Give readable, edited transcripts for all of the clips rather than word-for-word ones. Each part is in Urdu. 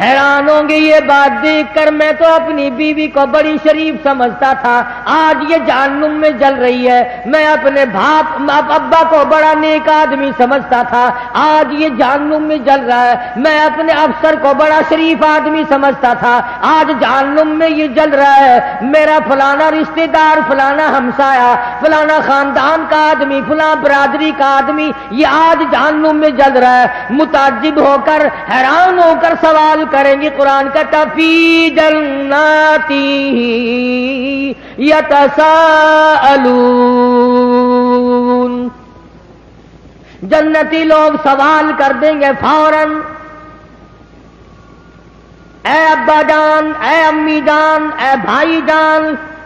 حیران ہوں گے یہ بات دیکھ کر، میں تو اپنی بیوی کو بڑی شریف سمجھتا تھا، آج یہ جہنم میں جل رہی ہے۔ میں اپنے ابا کو بڑا نیک آدمی سمجھتا تھا، آج یہ جہنم میں جل رہا ہے۔ میں اپنے افسر کو بڑا شریف آدمی سمجھتا تھا، آج جہنم میں یہ جل رہا ہے۔ میرا فلانا رشتہ دار، فلانا ہمسایا، فلانا خاندان کا آدمی، فلاں برادری کا آدمی یہ آج جہنم میں جل رہا ہے۔ متعجب ہو کر، حیران ہو کر سوال کریں گے۔ قرآن کا فی جناتی یتساءلون، جنتی لوگ سوال کر دیں گے فوراً، اے ابا جان، اے امی جان، اے بھائی جان،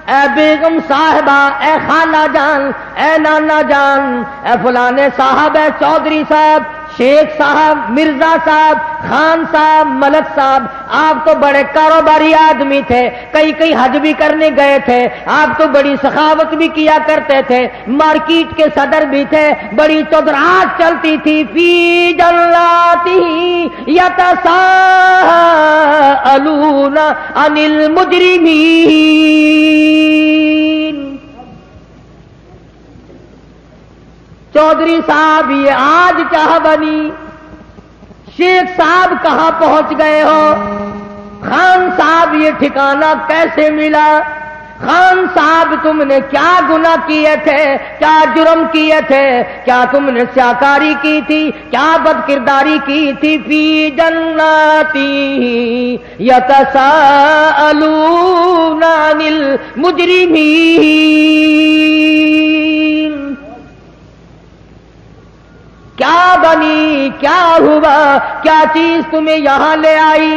اے بیگم صاحبہ، اے خالہ جان، اے نانا جان، اے فلانے صاحب، اے چودھری صاحب، شیخ صاحب، مرزا صاحب، خان صاحب، ملک صاحب، آپ تو بڑے کاروباری آدمی تھے، کئی حج بھی کرنے گئے تھے، آپ تو بڑی سخاوت بھی کیا کرتے تھے، مارکیٹ کے صدر بھی تھے، بڑی چودراہٹ چلتی تھی۔ فی جناتی یتساءلون عن المجرمین۔ چودھری صاحب یہ آج کہاں بنی؟ شیخ صاحب کہاں پہنچ گئے ہو؟ خان صاحب یہ ٹھکانہ کیسے ملا؟ خان صاحب تم نے کیا گناہ کیے تھے، کیا جرم کیے تھے، کیا تم نے سیاکاری کی تھی، کیا بد کرداری کی تھی؟ فی جناتی یتساءلون عن المجرمین۔ کیا بنی، کیا ہوا، کیا چیز تمہیں یہاں لے آئی؟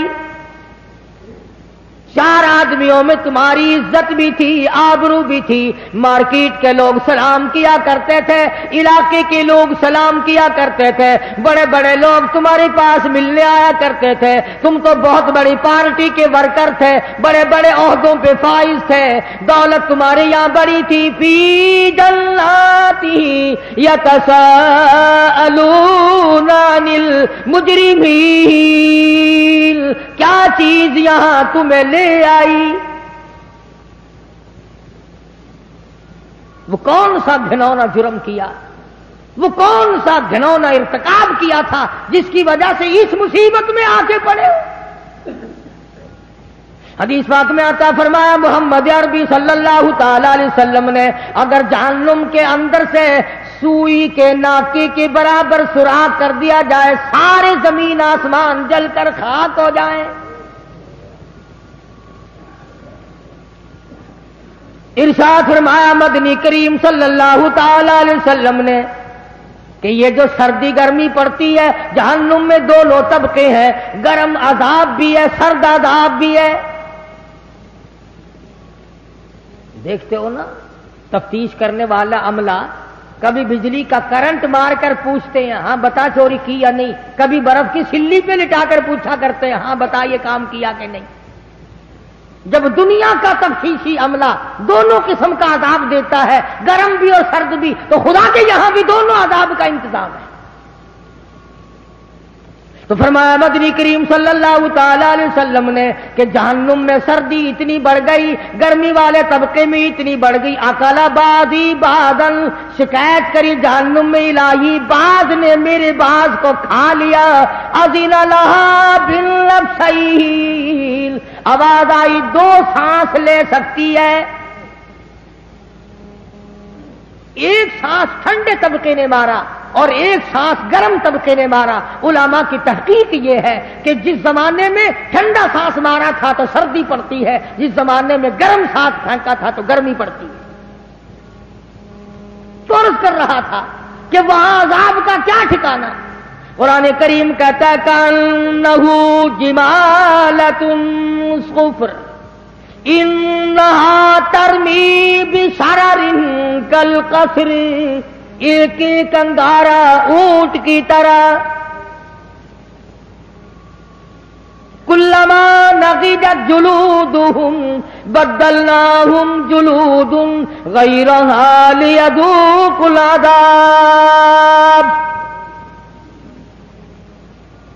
چار آدمیوں میں تمہاری عزت بھی تھی، آبرو بھی تھی، مارکیٹ کے لوگ سلام کیا کرتے تھے، علاقے کے لوگ سلام کیا کرتے تھے، بڑے بڑے لوگ تمہارے پاس ملنے آیا کرتے تھے، تم تو بہت بڑی پارٹی کے ورکر تھے، بڑے بڑے عہدوں پہ فائز تھے، دولت تمہارے یہاں بڑی تھی۔ فی جناتی یتساءلون عن المجرمین، کیا چیز یہاں تمہیں لے آئی؟ وہ کون سا گھنونا جرم کیا، وہ کون سا گھنونا ارتکاب کیا تھا جس کی وجہ سے اس مصیبت میں آ کے پڑے؟ حدیث پاک میں آتا فرمایا محمد عربی صلی اللہ تعالی علیہ وسلم نے، اگر جہنم کے اندر سے سوئی کے ناکے کے برابر سوراخ کر دیا جائے، سارے زمین آسمان جل کر خاک ہو جائیں۔ ارشاد فرمایا مدنی کریم صلی اللہ تعالی علیہ وسلم نے کہ یہ جو سردی گرمی پڑتی ہے، جہنم میں دو طبقے ہیں، گرم عذاب بھی ہے، سرد عذاب بھی ہے۔ دیکھتے ہو نا تفتیش کرنے والا عملہ کبھی بجلی کا کرنٹ مار کر پوچھتے ہیں ہاں بتا چوری کی یا نہیں، کبھی برف کی سلی پہ لٹا کر پوچھا کرتے ہیں ہاں بتا یہ کام کیا کہ نہیں۔ جب دنیا کا تفتیشی عملہ دونوں قسم کا عذاب دیتا ہے، گرم بھی اور سرد بھی، تو خدا کے یہاں بھی دونوں عذاب کا انتظام ہے۔ تو فرمایا مدنی کریم صلی اللہ تعالی علیہ وسلم نے کہ جہنم میں سردی اتنی بڑھ گئی، گرمی والے طبقے میں اتنی بڑھ گئی، اکلا بعضی بعضن، شکایت کری جہنم میں الہی بعض نے میرے بعض کو کھا لیا، اذن لہا بالنفسین، آواز آئی دو سانس لے سکتی ہے، ایک سانس ٹھنڈے طبقے نے مارا اور ایک سانس گرم طبقے نے مارا۔ علماء کی تحقیق یہ ہے کہ جس زمانے میں ٹھنڈا سانس مارا تھا تو سردی پڑتی ہے، جس زمانے میں گرم سانس پھینکا تھا تو گرمی پڑتی ہے۔ تو عرض کر رہا تھا کہ وہاں عذاب کا کیا ٹھکانا؟ قرآن کریم کہتا ہے کأنہ جمالۃ صفر انہا ترمی بشرر کالقصر، ایک ایک انگارہ اونٹ کی طرح، کلما نضجت جلودہم بدلناہم جلود غیرہا لیذوقوا العذاب۔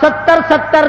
70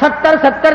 70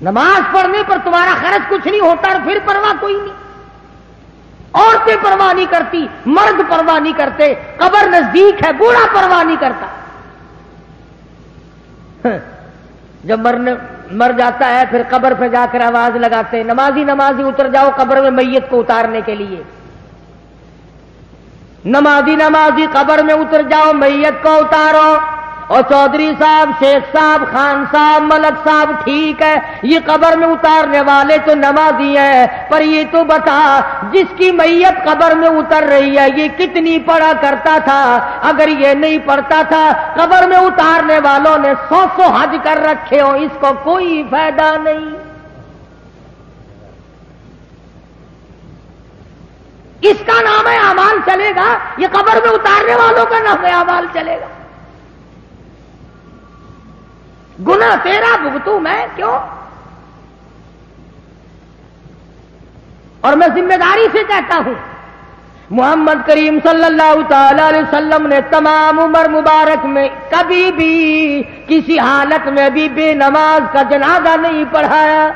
نماز پڑھنے پر تمہارا خرچ کچھ نہیں ہوتا اور پھر پرواہ کوئی نہیں. عورتیں پرواہ نہیں کرتی، مرد پرواہ نہیں کرتے، قبر نزدیک ہے بوڑھا پرواہ نہیں کرتا. جب مر جاتا ہے پھر قبر پہ جا کر آواز لگاتے ہیں نمازی نمازی اتر جاؤ قبر میں میت کو اتارنے کے لیے. نمازی نمازی قبر میں اتر جاؤ میت کو اتارو. اور چودھری صاحب، شیخ صاحب، خان صاحب، ملک صاحب، ٹھیک ہے یہ قبر میں اتارنے والے تو نمازی ہیں، پر یہ تو بتا جس کی میت قبر میں اتر رہی ہے یہ کتنی پڑھا کرتا تھا؟ اگر یہ نہیں پڑھتا تھا قبر میں اتارنے والوں نے 100 حج کر رکھے ہو، اس کو کوئی فائدہ نہیں. اس کا نام ہے اعمال چلے گا، یہ قبر میں اتارنے والوں کا نام ہے اعمال چلے گا. گناہ تیرا بھگتوں میں کیوں؟ اور میں ذمہ داری سے کہتا ہوں محمد کریم صلی اللہ تعالی علیہ وسلم نے تمام عمر مبارک میں کبھی بھی کسی حالت میں بھی بے نماز کا جنازہ نہیں پڑھایا.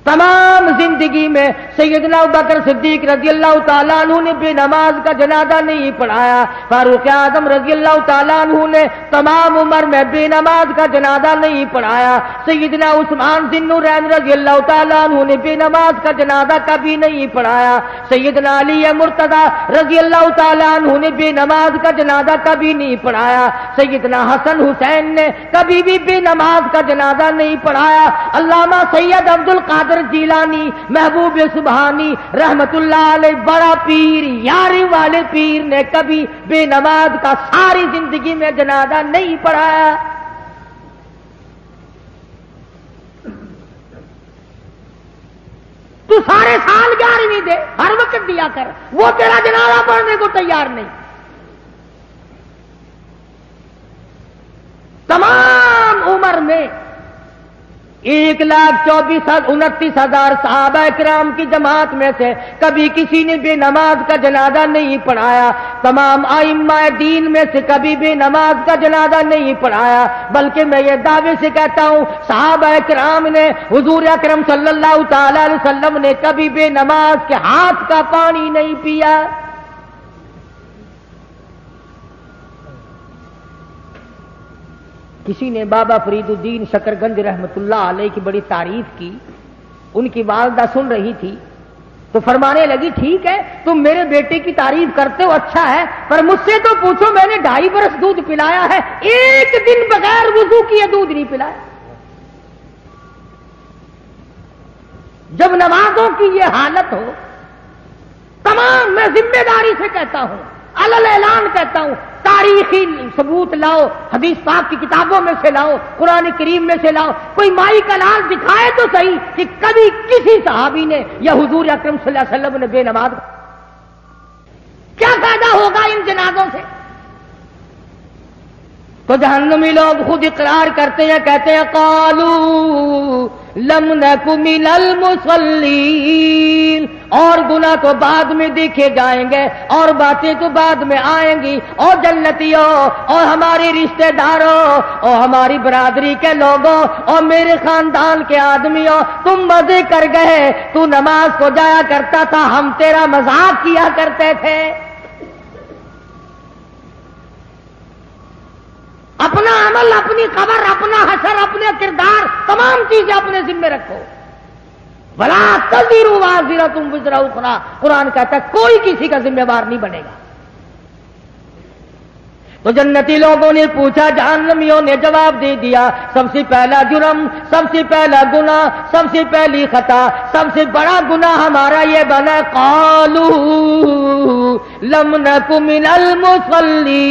تمام زندگی میں سیدنا ابوبکر صدیق رضی اللہ تعالیٰ عنہ نے بے نماز کا جنازہ نہیں پڑھایا. فاروق اعظم رضی اللہ تعالیٰ عنہ نے تمام عمر میں بے نماز کا جنازہ نہیں پڑھایا. سیدنا عثمان ذی النورین رضی اللہ تعالیٰ عنہ نے بے نماز کا جنازہ کبھی نہیں پڑھایا. سیدنا علی مرتضیٰ رضی اللہ تعالیٰ عنہ نے بے نماز کا جنازہ کبھی نہیں پڑھایا. سیدنا حسن حسین نے کبھی بھی بے نماز کا جنازہ نہیں پڑھایا. علامہ سید عبد القادر جیلانی محبوب سبحانی رحمت اللہ علیہ بڑا پیر یاری والے پیر نے کبھی بے نماز کا ساری زندگی میں جنازہ نہیں پڑھایا. تو سارے سال 11ویں دے ہر وقت دیا کر، وہ تیرا جنازہ پڑھنے کو تیار نہیں. تمام عمر میں 1,24,29,000 صحابہ کرام کی جماعت میں سے کبھی کسی نے بے نماز کا جنازہ نہیں پڑھایا. تمام ائمہ دین میں سے کبھی بے نماز کا جنازہ نہیں پڑھایا. بلکہ میں یہ دعوے سے کہتا ہوں صحابہ کرام نے حضور اکرم صلی اللہ تعالی علیہ وسلم نے کبھی بے نماز کے ہاتھ کا پانی نہیں پیا. کسی نے بابا فرید الدین شکرگنج رحمت اللہ علیہ کی بڑی تعریف کی. ان کی والدہ سن رہی تھی تو فرمانے لگی ٹھیک ہے تم میرے بیٹے کی تعریف کرتے ہو اچھا ہے، پر مجھ سے تو پوچھو میں نے 2.5 برس دودھ پلایا ہے، ایک دن بغیر وضو کیے دودھ نہیں پلایا. جب نمازوں کی یہ حالت ہو، تمام میں ذمہ داری سے کہتا ہوں علل اعلان کہتا ہوں تاریخی ثبوت لاؤ، حدیث پاک کی کتابوں میں سے لاؤ، قرآن کریم میں سے لاؤ، کوئی مائی کا لال دکھائے تو صحیح کہ کبھی کسی صحابی نے یا حضور اکرم صلی اللہ علیہ وسلم نے بے نماز. کیا فائدہ ہوگا ان جنازوں سے؟ تو جہنمی لوگ خود اقرار کرتے ہیں، کہتے ہیں قالوا لم نک من المصلین. اور گناہ تو بعد میں دیکھے جائیں گے اور باتیں تو بعد میں آئیں گی. اور جنتیوں اور ہماری رشتہ داروں اور ہماری برادری کے لوگوں اور میرے خاندان کے آدمیوں، تم مزے کر گئے، تو نماز کو جایا کرتا تھا، ہم تیرا مذاق کیا کرتے تھے. اپنا عمل، اپنی خبر، اپنا حشر، اپنے کردار، تمام چیزیں اپنے ذمہ رکھو. بھلا تزر وازرۃ وزر اخری، قرآن کہتا ہے کوئی کسی کا ذمہ دار نہیں بنے گا. تو جنتی لوگوں نے پوچھا، جہنمیوں نے جواب دے دیا سب سے پہلا جرم، سب سے پہلا گناہ، سب سے پہلی خطا، سب سے بڑا گناہ ہمارا یہ بنا قالوا لم نک من المصلین،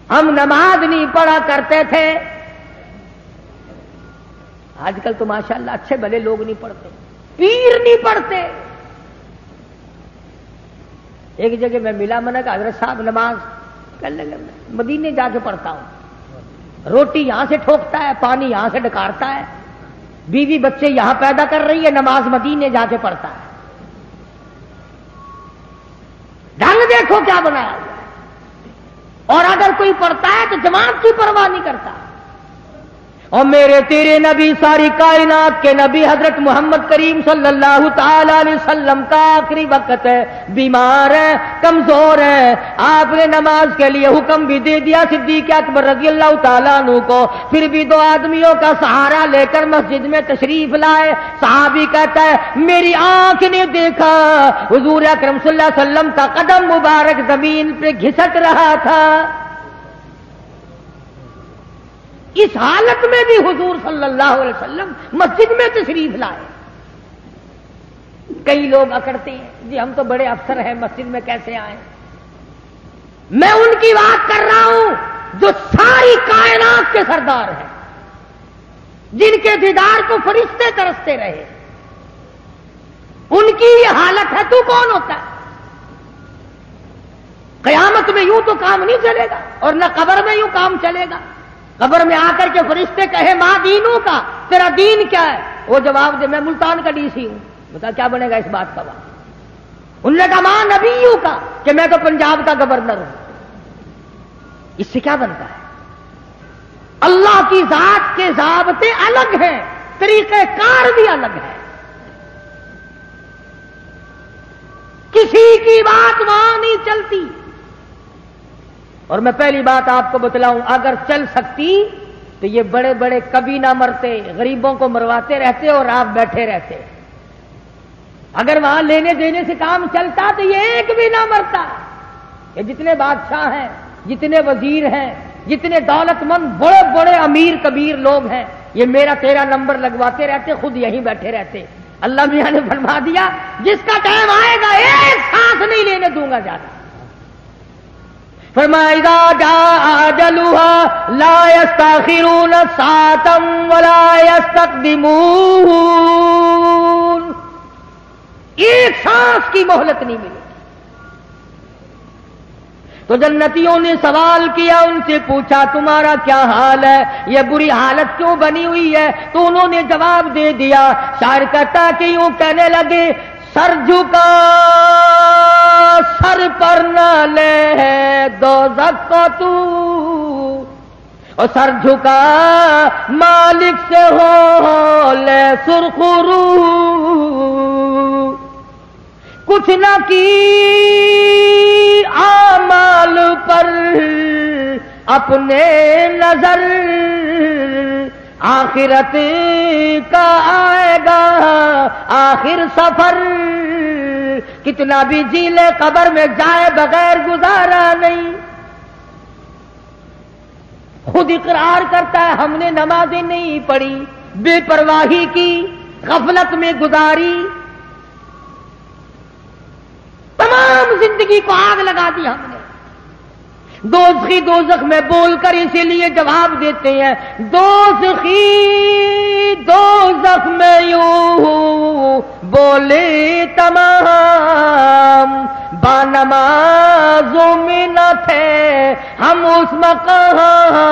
ہم نماز نہیں پڑھا کرتے تھے. آج کل تو ماشاءاللہ اچھے بھلے لوگ نہیں پڑھتے، پیر نہیں پڑھتے. ایک جگہ میں ملا، میں نے کہا حضرت صاحب نماز کرنے لگا، مدینے جا کے پڑھتا ہوں، روٹی یہاں سے ٹھوکتا ہے، پانی یہاں سے ڈکارتا ہے، بیوی بچے یہاں پیدا کر رہی ہے، نماز مدینے جا کے پڑھتا ہے. ڈھنگ دیکھو کیا بنایا. اور اگر کوئی پڑھتا ہے تو جماعت کی پرواہ نہیں کرتا. اور میرے تیرے نبی ساری کائنات کے نبی حضرت محمد کریم صلی اللہ تعالی علیہ وسلم کا آخری وقت ہے، بیمار ہے، کمزور ہے، آپ نے نماز کے لیے حکم بھی دے دیا صدیق اکبر رضی اللہ تعالیٰ عنہ کو، پھر بھی دو آدمیوں کا سہارا لے کر مسجد میں تشریف لائے۔ صحابی کہتا ہے میری آنکھ نے دیکھا حضور اکرم صلی اللہ علیہ وسلم کا قدم مبارک زمین پہ گھسٹ رہا تھا۔ اس حالت میں بھی حضور صلی اللہ علیہ وسلم مسجد میں تشریف لائے۔ کئی لوگ اکڑتے ہیں جی ہم تو بڑے افسر ہیں، مسجد میں کیسے آئے؟ میں ان کی بات کر رہا ہوں جو ساری کائنات کے سردار ہیں، جن کے دیدار کو فرشتے ترستے رہے، ان کی یہ حالت ہے، تو کون ہوتا ہے؟ قیامت میں یوں تو کام نہیں چلے گا، اور نہ قبر میں یوں کام چلے گا۔ قبر میں آ کر کے فرشتے کہے ماں دینوں کا، تیرا دین کیا ہے؟ وہ جواب دے میں ملتان کا ڈی سی ہوں۔ بتا کیا بنے گا اس بات کا؟ انہوں نے کہا ماں نبیوں کا، کہ میں تو پنجاب کا گورنر ہوں۔ اس سے کیا بنتا ہے؟ اللہ کی ذات کے ضابطے الگ ہیں، طریقہ کار بھی الگ ہے، کسی کی بات وہاں نہیں چلتی۔ اور میں پہلی بات آپ کو بتلاؤں، اگر چل سکتی تو یہ بڑے بڑے کبھی نہ مرتے، غریبوں کو مرواتے رہتے اور آپ بیٹھے رہتے۔ اگر وہاں لینے دینے سے کام چلتا تو یہ ایک بھی نہ مرتا۔ یہ جتنے بادشاہ ہیں، جتنے وزیر ہیں، جتنے دولت مند بڑے بڑے امیر کبیر لوگ ہیں، یہ میرا تیرا نمبر لگواتے رہتے، خود یہیں بیٹھے رہتے۔ اللہ میاں نے فرما دیا جس کا ٹائم آئے گا ایک سانس نہیں لینے دوں گا زیادہ۔ فرمایا اذا جاء اجلها لا يستاخرون ساعة ولا يستقدمون، ایک سانس کی مہلت نہیں ملے۔ تو جنتیوں نے سوال کیا، ان سے پوچھا تمہارا کیا حال ہے، یہ بری حالت کیوں بنی ہوئی ہے؟ تو انہوں نے جواب دے دیا، شاعر کہتا کہ یوں کہنے لگے سر جھکا سر پر نہ لے دوزخ کو تو، اور سر جھکا مالک سے ہو لے سرخرو، کچھ نہ کی اعمال پر اپنے نظر، آخرت کا آئے گا آخر سفر، کتنا بھی جی لے قبر میں جائے بغیر گزارا نہیں۔ خود اقرار کرتا ہے ہم نے نمازیں نہیں پڑھی، بے پرواہی کی، غفلت میں گزاری، تمام زندگی کو آگ لگا دی ہم نے۔ دوزخی دوزخ میں بول کر اسی لیے جواب دیتے ہیں دوزخی دوزخ میں یوں بولے تمام، بانمازوں میں نہ تھے ہم اس مقام،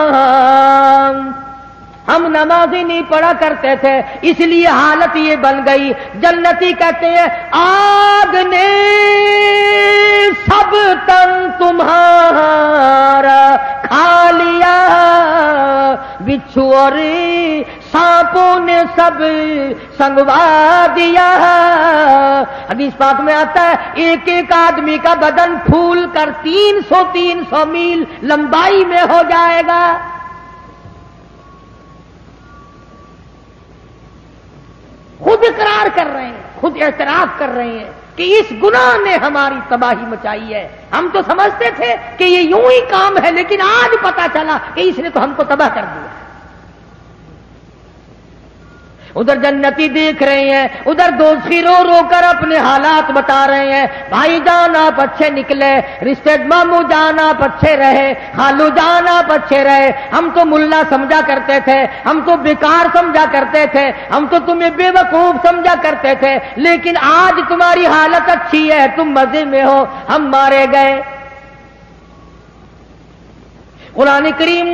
ہم نمازیں نہیں پڑھا کرتے تھے اس لیے حالت یہ بن گئی۔ جنتی کہتے ہیں آگ نے سب تن تمہارا کھا لیا، بچھو اور سانپوں نے سب سنگوا دیا۔ حدیث پاک میں آتا ہے ایک ایک آدمی کا بدن پھول کر 300 میل لمبائی میں ہو جائے گا۔ خود اقرار کر رہے ہیں، خود اعتراف کر رہے ہیں کہ اس گناہ نے ہماری تباہی مچائی ہے۔ ہم تو سمجھتے تھے کہ یہ یوں ہی کام ہے، لیکن آج پتا چلا کہ اس نے تو ہم کو تباہ کر دیا۔ ادھر جنتی دیکھ رہے ہیں، ادھر دوزخی رو رو کر اپنے حالات بتا رہے ہیں، بھائی جان آپ اچھے نکلے، رشتے ماموں جان آپ اچھے رہے، خالو جان آپ اچھے رہے، ہم تو ملا سمجھا کرتے تھے، ہم تو بیکار سمجھا کرتے تھے، ہم تو تمہیں بے وقوف سمجھا کرتے تھے، لیکن آج تمہاری حالت اچھی ہے، تم مزے میں ہو، ہم مارے گئے۔ قرآن کریم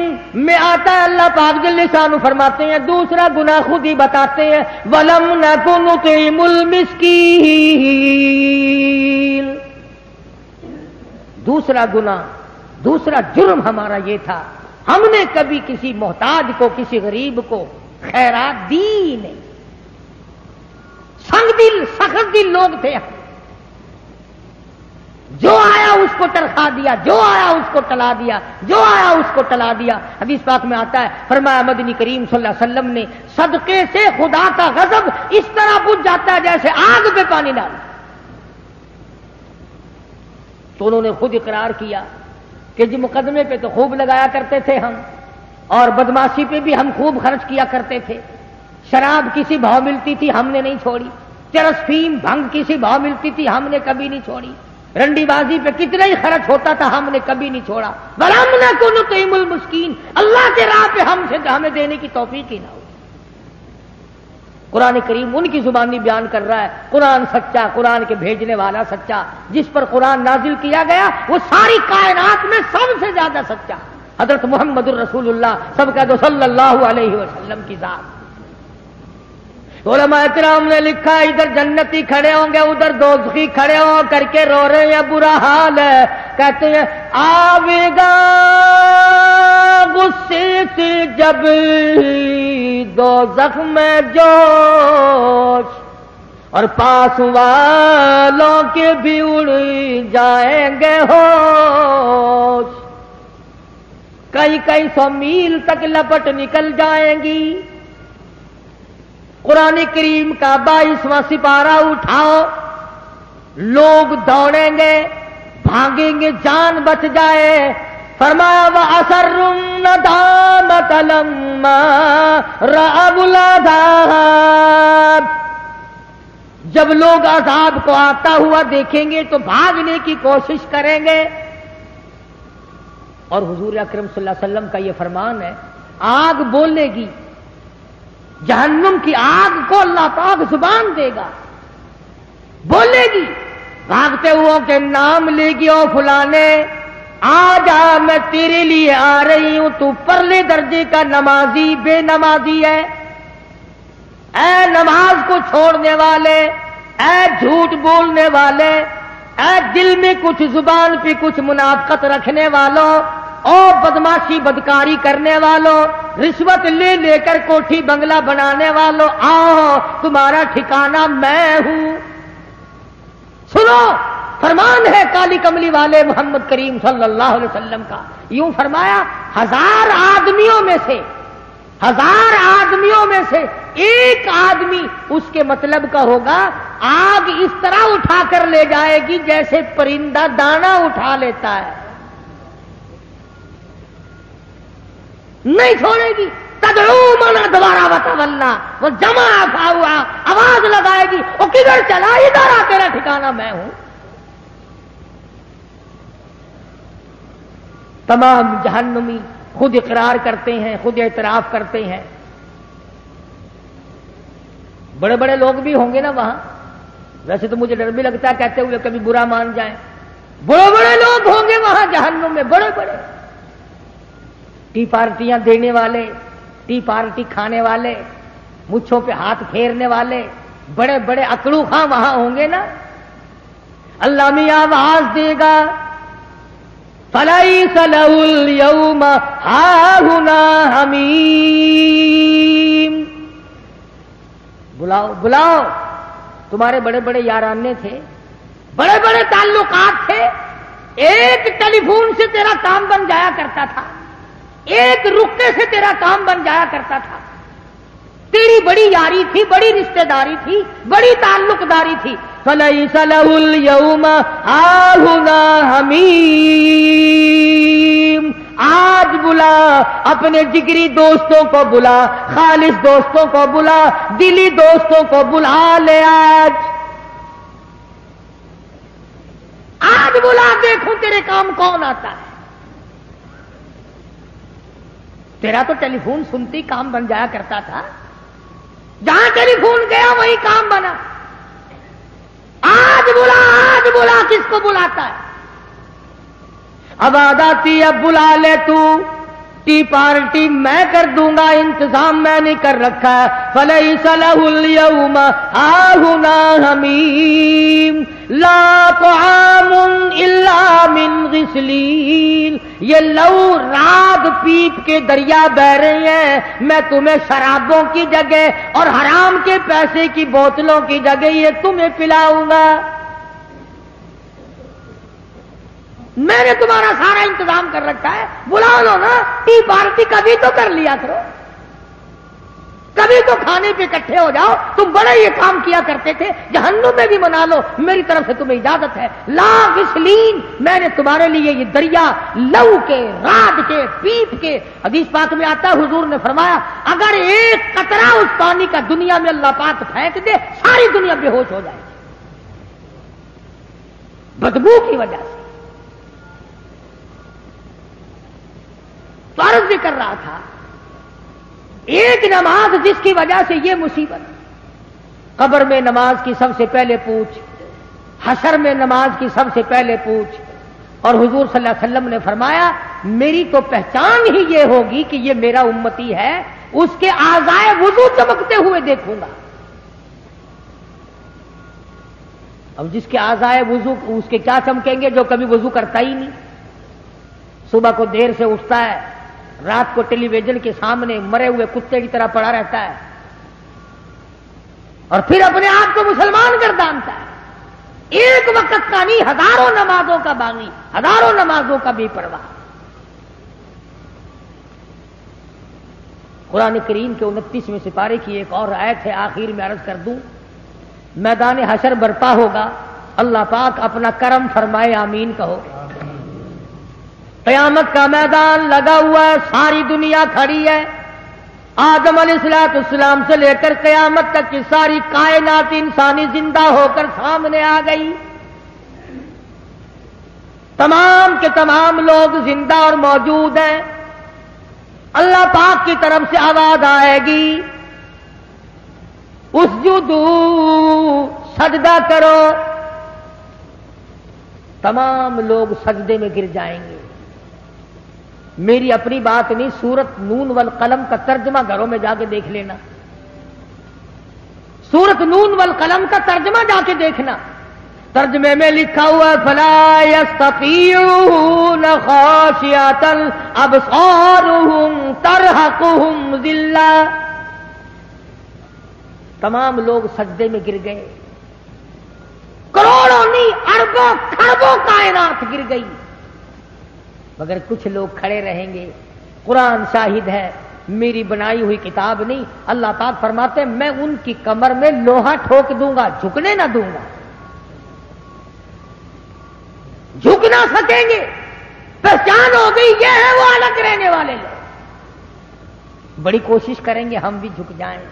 میں آتا ہے اللہ پاک جل شانہ فرماتے ہیں دوسرا گناہ خود ہی بتاتے ہیں وَلَمْ نَكُ نُطْعِمُ الْمِسْكِينَ، دوسرا گناہ، دوسرا جرم ہمارا یہ تھا ہم نے کبھی کسی محتاج کو، کسی غریب کو خیرات دی نہیں. سنگ دل، سخت دل لوگ تھے. جو آیا اس کو ترخا دیا، جو آیا اس کو ٹلا دیا، جو آیا اس کو ٹلا دیا. حدیث پاک میں آتا ہے، فرمایا مدنی کریم صلی اللہ علیہ وسلم نے صدقے سے خدا کا غضب اس طرح بجھ جاتا ہے جیسے آگ پہ پانی ڈالا. تو انہوں نے خود اقرار کیا کہ جی مقدمے پہ تو خوب لگایا کرتے تھے ہم، اور بدماشی پہ بھی ہم خوب خرچ کیا کرتے تھے. شراب کسی بھاؤ ملتی تھی ہم نے نہیں چھوڑی، چرس فیم بھنگ کسی بھاؤ ملتی تھی ہم نے کبھی نہیں چھوڑی، رنڈی بازی پہ کتنا ہی خرچ ہوتا تھا ہم نے کبھی نہیں چھوڑا. وَلَمْ نَكُ نُطْعِمُ الْمِسْكِينَ، اللہ کے راہ پہ ہمیں دینے کی توفیق ہی نہ ہو. قرآن کریم ان کی زبانی بیان کر رہا ہے. قرآن سچا، قرآن کے بھیجنے والا سچا، جس پر قرآن نازل کیا گیا وہ ساری کائنات میں سب سے زیادہ سچا حضرت محمد الرسول اللہ، سب کہہ دو صلی اللہ علیہ وسلم کی ذات. علماء کرام نے لکھا ادھر جنتی کھڑے ہوں گے، ادھر دوزخی کھڑے ہو کر کے رو رہے ہیں، برا حال ہے. کہتے ہیں آوے گا غصے سے جب دوزخ میں جوش، اور پاس والوں کے بھی اڑ جائیں گے ہوش. کئی سو میل تک لپٹ نکل جائیں گی. قرآن کریم کا 22واں سپارہ اٹھاؤ، لوگ دوڑیں گے، بھاگیں گے، جان بچ جائے. فرمایا وَأَسَرُّوا النَّدَامَةَ لَمَّا رَأَوُا الْعَذَابَ، جب لوگ عذاب کو آتا ہوا دیکھیں گے تو بھاگنے کی کوشش کریں گے. اور حضور اکرم صلی اللہ علیہ وسلم کا یہ فرمان ہے، آگ بولے گی، جہنم کی آگ کو اللہ پاک زبان دے گا، بولے گی، بھاگتے ہوا کے نام لے گی، او فلانے آ جا، میں تیرے لیے آ رہی ہوں، تو پرلے درجے کا نمازی بے نمازی ہے. اے نماز کو چھوڑنے والے، اے جھوٹ بولنے والے، اے دل میں کچھ زبان پہ کچھ منافقت رکھنے والوں، او بدماشی بدکاری کرنے والوں، رشوت لے لے کر کوٹھی بنگلہ بنانے والوں، آؤ تمہارا ٹھکانہ میں ہوں. سنو، فرمان ہے کالی کملی والے محمد کریم صلی اللہ علیہ وسلم کا. یوں فرمایا 1000 آدمیوں میں سے ایک آدمی اس کے مطلب کا ہوگا، آگ اس طرح اٹھا کر لے جائے گی جیسے پرندہ دانا اٹھا لیتا ہے، نہیں چھوڑے گی. تدعو من ادبر وتولی، وہ جمع ہوا آواز لگائے گی، وہ کدھر چلا، ادھر آ، تیرا ٹھکانہ میں ہوں. تمام جہنمی خود اقرار کرتے ہیں، خود اعتراف کرتے ہیں. بڑے بڑے لوگ بھی ہوں گے نا وہاں، ویسے تو مجھے ڈر بھی لگتا ہے کہتے ہوئے کبھی برا مان جائیں. بڑے بڑے لوگ ہوں گے وہاں جہنم میں، بڑے بڑے ٹی پارٹیاں دینے والے، ٹی پارٹی کھانے والے، مچھوں پہ ہاتھ پھیرنے والے، بڑے بڑے اکڑو خاں وہاں ہوں گے نا. اللہ میاں آواز دے گا، فَلَيْسَ لَهُ الْيَوْمَ هَاهُنَا حَمِيمٌ، بلاؤ بلاؤ. تمہارے بڑے بڑے یارانے تھے، بڑے بڑے تعلقات تھے، ایک ٹیلی فون سے تیرا کام بن جایا کرتا تھا، ایک رکے سے تیرا کام بن جایا کرتا تھا، تیری بڑی یاری تھی، بڑی رشتہ داری تھی، بڑی تعلق داری تھی. فَلَيْسَ لَهُ الْيَوْمَ هَاهُنَا حَمِيمٌ، آج بلا اپنے جگری دوستوں کو بلا، خالص دوستوں کو بلا، دلی دوستوں کو بلا لے. آج بلا، دیکھوں تیرے کام کون آتا ہے. تیرا تو ٹیلی فون سنتی کام بن جایا کرتا تھا، جہاں ٹیلی فون گیا وہی کام بنا. آج بلا، کس کو بلاتا ہے؟ آواز آتی اب بلا لے تو، ٹی پارٹی میں کر دوں گا، انتظام میں نے کر رکھا ہے. فَلَيْسَ لَهُ الْيَوْمَ هَاهُنَا حَمِيمٌ لَا طَعَامٌ إِلَّا مِنْ غِسْلِينٍ. یہ لو رات راگ پیپ کے دریا بہ رہے ہیں، میں تمہیں شرابوں کی جگہ اور حرام کے پیسے کی بوتلوں کی جگہ یہ تمہیں پلاؤں گا۔ میں نے تمہارا سارا انتظام کر رکھا ہے، بلا لو نا، ٹی پارٹی کبھی تو کر لیا کرو، کبھی تو کھانے پہ اکٹھے ہو جاؤ، تم بڑے یہ کام کیا کرتے تھے، جہنم میں بھی منا لو، میری طرف سے تمہیں اجازت ہے۔ لا غسلین، میں نے تمہارے لیے یہ دریا لو کے، راد کے، پیپ کے، حدیث پاک میں آتا ہے حضور نے فرمایا اگر ایک قطرہ اس پانی کا دنیا میں اللہ پاک پھینک دے ساری دنیا بے ہوش ہو جائے بدبو کی وجہ سے۔ تو عرض بھی کر رہا تھا، ایک نماز جس کی وجہ سے یہ مصیبت، قبر میں نماز کی سب سے پہلے پوچھ، حشر میں نماز کی سب سے پہلے پوچھ، اور حضور صلی اللہ علیہ وسلم نے فرمایا میری تو پہچان ہی یہ ہوگی کہ یہ میرا امتی ہے، اس کے اعضائے وضو چمکتے ہوئے دیکھوں گا۔ اب جس کے اعضائے وضو اس کے کیا چمکیں گے؟ جو کبھی وضو کرتا ہی نہیں، صبح کو دیر سے اٹھتا ہے، رات کو ٹیلی ویژن کے سامنے مرے ہوئے کتے کی طرح پڑا رہتا ہے، اور پھر اپنے آپ کو مسلمان گردانتا ہے، ایک وقت کا نہیں ہزاروں نمازوں کا باغی، ہزاروں نمازوں کا بے پرواہ۔ قرآن کریم کے 29ویں سپارے کی ایک اور آیت ہے، آخر میں عرض کر دوں، میدان حشر برپا ہوگا، اللہ پاک اپنا کرم فرمائے آمین کہو۔ قیامت کا میدان لگا ہوا ہے، ساری دنیا کھڑی ہے، آدم علیہ السلام سے لے کر قیامت تک کی ساری کائنات انسانی زندہ ہو کر سامنے آ گئی، تمام کے تمام لوگ زندہ اور موجود ہیں۔ اللہ پاک کی طرف سے آواز آئے گی اسجدو، سجدہ کرو، تمام لوگ سجدے میں گر جائیں گے۔ میری اپنی بات نہیں، سورت نون والقلم کا ترجمہ گھروں میں جا کے دیکھ لینا، سورت نون والقلم کا ترجمہ جا کے دیکھنا، ترجمے میں لکھا ہوا فلا یستطیعون خاشعۃ ابصارهم ترہقهم ذلہ، تمام لوگ سجدے میں گر گئے، کروڑوں نہیں اربوں کھربوں کائنات گر گئی، مگر کچھ لوگ کھڑے رہیں گے۔ قرآن شاہد ہے، میری بنائی ہوئی کتاب نہیں، اللہ پاک فرماتے ہیں میں ان کی کمر میں لوہا ٹھوک دوں گا، جھکنے نہ دوں گا، جھک نہ سکیں گے، پہچان ہو گئی یہ ہے وہ الگ رہنے والے لوگ، بڑی کوشش کریں گے ہم بھی جھک جائیں،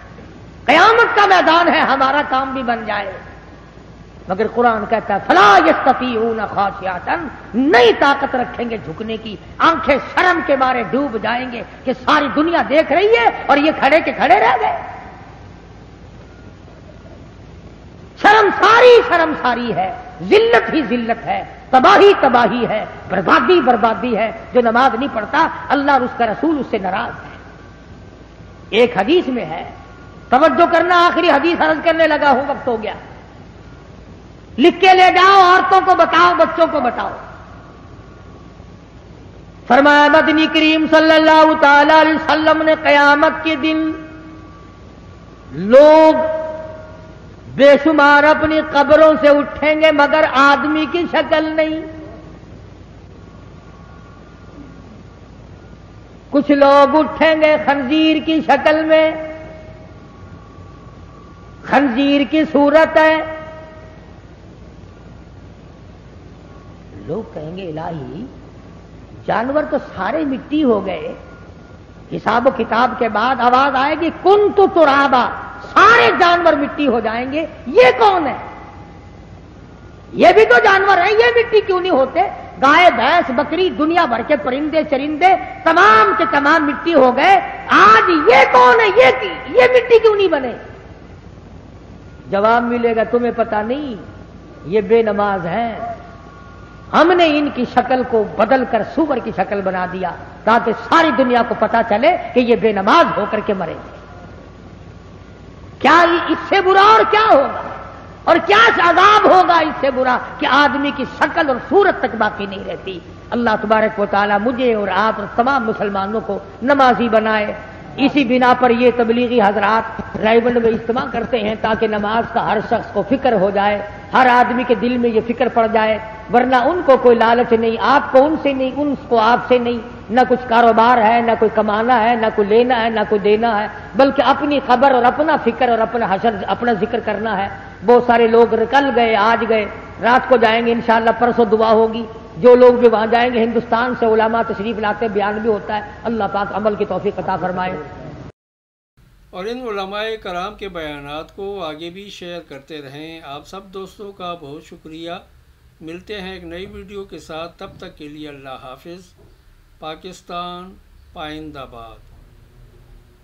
قیامت کا میدان ہے، ہمارا کام بھی بن جائے، مگر قرآن کہتا ہے فلا یستطیعون خاشعۃ، نہیں طاقت رکھیں گے جھکنے کی، آنکھیں شرم کے مارے ڈوب جائیں گے کہ ساری دنیا دیکھ رہی ہے اور یہ کھڑے کے کھڑے رہ گئے۔ شرم ساری ہے، ذلت ہی ذلت ہے، تباہی ہے، بربادی ہے، جو نماز نہیں پڑھتا اللہ اور اس کا رسول اس سے ناراض ہے۔ ایک حدیث میں ہے، توجہ کرنا، آخری حدیث عرض کرنے لگا ہوں، وقت ہو گیا، لکھ کے لے جاؤ، عورتوں کو بتاؤ، بچوں کو بتاؤ۔ فرمایا مدنی کریم صلی اللہ تعالی علیہ وسلم نے قیامت کے دن لوگ بے شمار اپنی قبروں سے اٹھیں گے مگر آدمی کی شکل نہیں، کچھ لوگ اٹھیں گے خنزیر کی شکل میں، خنزیر کی صورت ہے، لوگ کہیں گے الہی جانور تو سارے مٹی ہو گئے، حساب و کتاب کے بعد آواز آئے گی کنت ترابا، سارے جانور مٹی ہو جائیں گے، یہ کون ہے؟ یہ بھی تو جانور ہیں، یہ مٹی کیوں نہیں ہوتے؟ گائے بھینس بکری دنیا بھر کے پرندے چرندے تمام کے تمام مٹی ہو گئے، آج یہ کون ہے؟ یہ مٹی کیوں نہیں بنے؟ جواب ملے گا تمہیں پتہ نہیں، یہ بے نماز ہیں، ہم نے ان کی شکل کو بدل کر سور کی شکل بنا دیا تاکہ ساری دنیا کو پتا چلے کہ یہ بے نماز ہو کر کے مرے۔ کیا اس سے برا اور کیا ہوگا؟ اور کیا عذاب ہوگا اس سے برا کہ آدمی کی شکل اور صورت تک باقی نہیں رہتی۔ اللہ تبارک و تعالی مجھے اور آپ اور تمام مسلمانوں کو نمازی بنائے۔ اسی بنا پر یہ تبلیغی حضرات رائے گنج میں اجتماع کرتے ہیں تاکہ نماز کا ہر شخص کو فکر ہو جائے، ہر آدمی کے دل میں یہ فکر پڑ جائے، ورنہ ان کو کوئی لالچ نہیں، آپ کو ان سے نہیں، ان کو آپ سے نہیں، نہ کچھ کاروبار ہے، نہ کوئی کمانا ہے، نہ کوئی لینا ہے، نہ کوئی دینا ہے، بلکہ اپنی خبر اور اپنا فکر اور اپنا حشر، اپنا ذکر کرنا ہے۔ بہت سارے لوگ کل گئے، آج گئے، رات کو جائیں گے انشاءاللہ، پرسوں دعا ہوگی۔ جو لوگ بھی وہاں جائیں گے ہندوستان سے علماء تشریف لاتے، بیان بھی ہوتا ہے۔ اللہ پاک عمل کی توفیق عطا فرمائے۔ اور ان علماء کرام کے بیانات کو آگے بھی شیئر کرتے رہیں۔ آپ سب دوستوں کا بہت شکریہ۔ ملتے ہیں ایک نئی ویڈیو کے ساتھ، تب تک کے لیے اللہ حافظ۔ پاکستان پائندہ باد۔